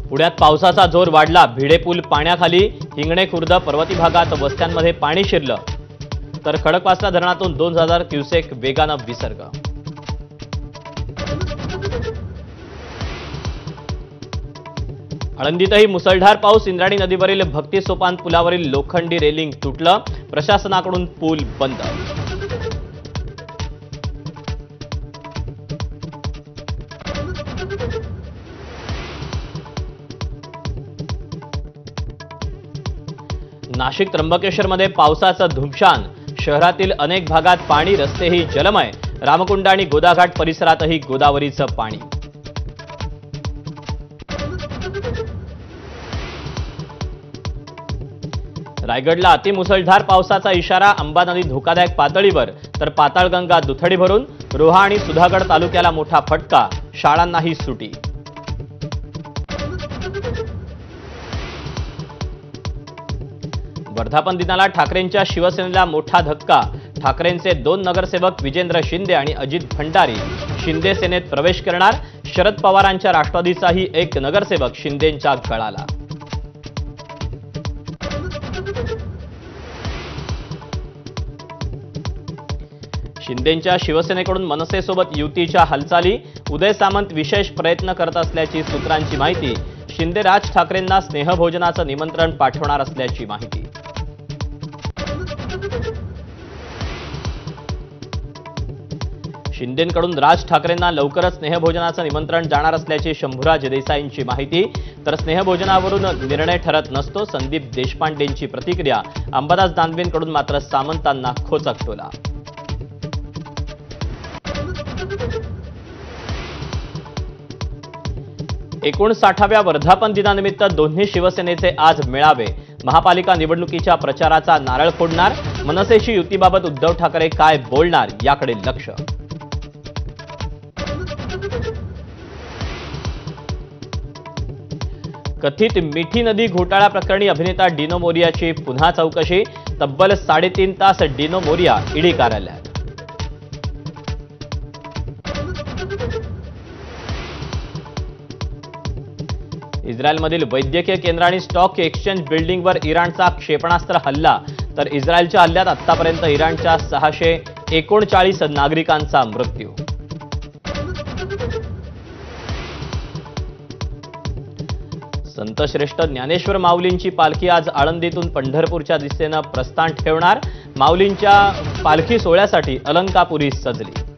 पुण्यात पावसाचा जोर वाढला। भिडे पूल पाण्याखाली, हिंगणे खुर्द पर्वती भागात वस्त्यांमध्ये पाणी शिरलं, तर खडकवासला धरणातून 2000 क्युसेक वेगानं विसर्ग। आळंदीतही मुसळधार पाऊस। इंद्रायणी नदीवरील भक्ती सोपान पुलावरील लोखंडी रेलिंग तुटलं, प्रशासनाकडून पूल बंद। नाशिक त्र्यंबकेश्वरमध्ये पावसाचं धुमशान। शहरातील अनेक भागात पाणी, रस्तेही जलमय। रामकुंड आणि गोदाघाट परिसरातही गोदावरीचं पाणी। रायगडला अतिमुसळधार पावसाचा इशारा। अंबा नदी धोकादायक पातळीवर, तर पाताळगंगा दुथडी भरून। रोहा आणि सुधागड तालुक्याला मोठा फटका, शाळांनाही सुटी। वर्धापन दिनाला ठाकरेंच्या शिवसेनेला मोठा धक्का। ठाकरेंचे 2 नगरसेवक विजेंद्र शिंदे आणि अजित भंडारी शिंदे सेनेत प्रवेश करणार। शरद पवारांच्या राष्ट्रवादीचाही एक नगरसेवक शिंदेंच्या गळाला। शिंदेंच्या शिवसेनेकडून मनसेसोबत युतीच्या हालचाली। उदय सामंत विशेष प्रयत्न करत असल्याची सूत्रांची माहिती। शिंदे राज ठाकरेंना स्नेहभोजनाचं निमंत्रण पाठवणार असल्याची माहिती। शिंदेंकडून राज ठाकरेंना लवकरच स्नेहभोजनाचं निमंत्रण जाणार असल्याची शंभूराज देसाईंची माहिती। तर स्नेहभोजनावरून निर्णय ठरत नसतो, संदीप देशपांडेंची प्रतिक्रिया। अंबादास दानवेंकडून मात्र सामंतांना खोचक टोला। 59व्या वर्धापन दिनानिमित्त दोन्ही शिवसेनेचे आज मेळावे। महापालिका निवडणुकीच्या प्रचाराचा नारळ फोडणार। मनसेशी युतीबाबत उद्धव ठाकरे काय बोलणार, याकडे लक्ष। कथित मिठी नदी घोटाळा प्रकरणी अभिनेता डिनो मोरियाची पुन्हा चौकशी। तब्बल 3.5 तास डिनो मोरिया ईडी कार्यालयात। इस्रायलमधील वैद्यकीय केंद्र आणि स्टॉक एक्सचेंज बिल्डिंगवर इराणचा क्षेपणास्त्र हल्ला। तर इस्रायलच्या हल्ल्यात आतापर्यंत इराणच्या 639 नागरिकांचा मृत्यू। संतश्रेष्ठ ज्ञानेश्वर माऊलींची पालखी आज आळंदीतून पंढरपूरच्या दिशेने प्रस्थान ठेवणार। माऊलींच्या पालखी सोहळ्यासाठी अलंकापुरी सजली।